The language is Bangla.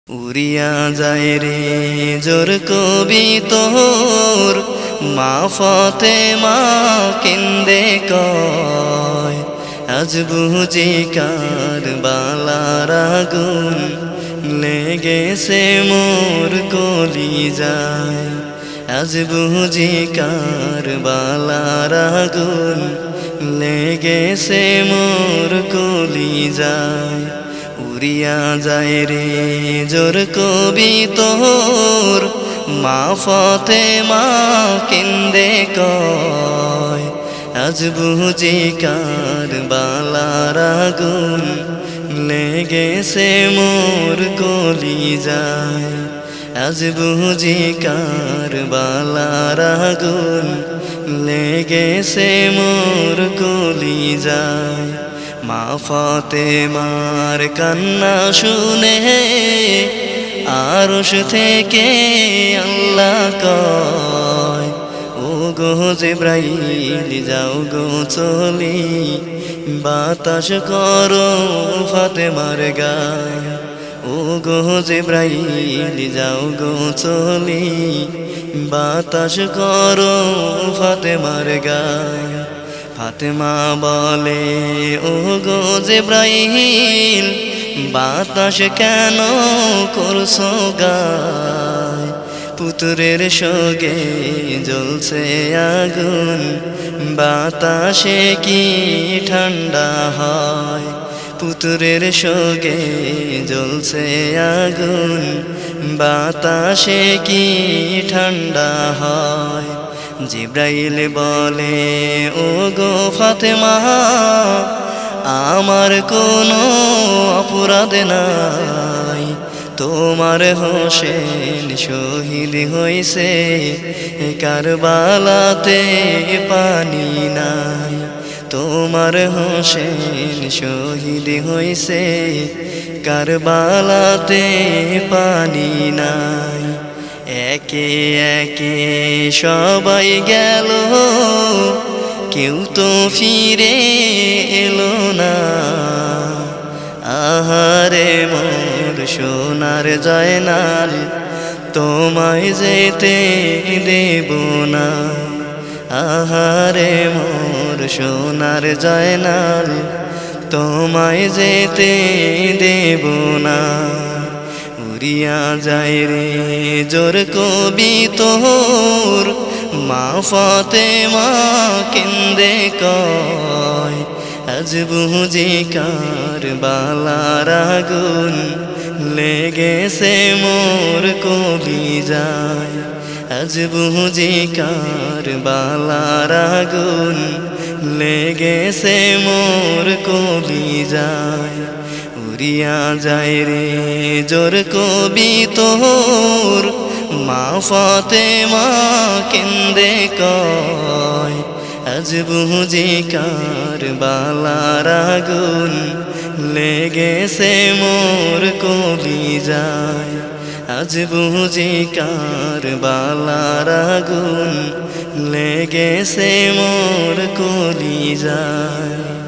উড়িয়া যায় রে জোর কবি তোর মা ফাতেমা কেন্দে কয় আজ বুঝি কারবালার আগুন লেগেছে মোর কলিজায়। আজ বুঝি কারবালার আগুন লেগেছে মোর কলিজায়। উড়িয়া যায় রে জোর কবি তোর মা ফাতেমা কেন্দে কয় আজ বুঝি কারবালার আগুন লেগেছে মোর কলিজায়। আজ বুঝি কারবালার আগুন লেগেছে মোর কলিজায়। মা ফাতেমার কান্না শুনে আরশ থেকে আল্লাহ কয় ও গো জিবরাইল যাও গো চলি বাতাস করো ফাতেমার গায়। ও গো জিবরাইল যাও গো চলি বাতাস করো ফাতেমার গায়। ফাতেমা বলে ও গো জিবরাইল বাতাস কেন করছো গায়? পুত্রের সঙ্গে জ্বলছে আগুন বাতাসে কি ঠান্ডা হয়? পুত্রের সঙ্গে জ্বলছে আগুন বাতাসে কি ঠান্ডা হয়? জিবরাইল বলে ও গো ফাতেমা আমার কোনো অপরাধ নাই, তোমার হোসেন শহীদ হইছে কারবালাতে পানি নাই। তোমার হোসেন শহীদ হইছে কারবালাতে পানি নাই। একে একে সবাই গেল কেউ তো ফিরে এলো না। আহারে মোর সোনার জয়নাল তোমায় যেতে দেব না। আহারে মোর সোনার জয়নাল তোমায় যেতে দেব না। উড়িয়া যায় রে জোর কবি তোর মা ফাতেমা কেন্দে কয় আজ বুঝি কারবালার আগুন লেগেছে মোর কলিজায়। আজ বুঝি কারবালার আগুন লেগেছে মোর কলিজায়। উড়িয়া যায় রে জোর কবি তোর মা ফাতেমা কেন্দে কয় আজ বুঝি কারবালার আগুন লেগেছে মোর কলিজায়। আজ বুঝি কারবালার আগুন লেগেছে মোর কলিজায়।